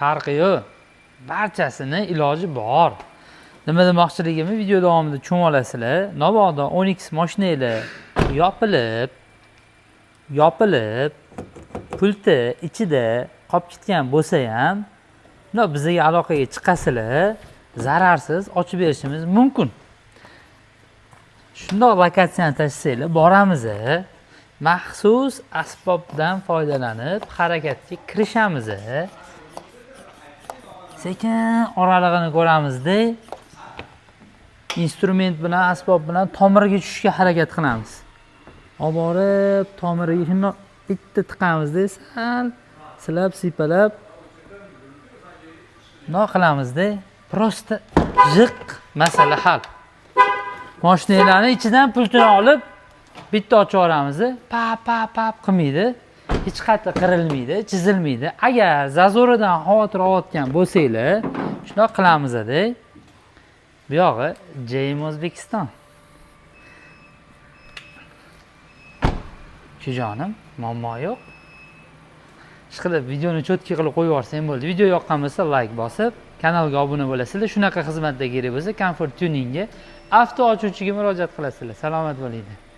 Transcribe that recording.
farqi yo'q. Barchasini iloji bor. Nima demoqchiligimni video davomida tushunib olasizlar. Mabodo 10x mashinanglar yopilib pulti ichida qolib ketgan bo'lsa ham, bizga aloqaga chiqasizlar, zararsiz ochib berishimiz mumkin. Shundoq lokatsiyani tashlasanglar, boramiz. Maxsus asbobdan foydalanib harakatga kirishamiz. Sekin oralig'ini ko'ramizda, instrument bilan, asbob bilan tomirga tushishga harakat qilamiz. Olib borib, tomiriga shundoq bitta tiqamizda, sal silab, siypalab nima qilamizda, prosta jiq, masala hal. Mashinalarni ichidan pultini olib, bitta ochib yuboramiz. Pap qilmaydi. Hech qayerda qirilmaydi, chizilmaydi. Agar zazoridan xavotir olayotgan bo'lsanglar, shundoq qilamiz-da. Bu yog'i JM O'zbekiston. Shujonim, muammo yo'q. Ishqilib videoni cho'tki qilib qo'yib yuborsang bo'ldi. Video yoqqan bo'lsa like bosib, kanalga obuna bo'lasizlar. Shunaqa xizmatlar kerak bo'lsa, Comfort Tuningga avto ochuvchiga murojaat qilasizlar. Salomat bo'linglar.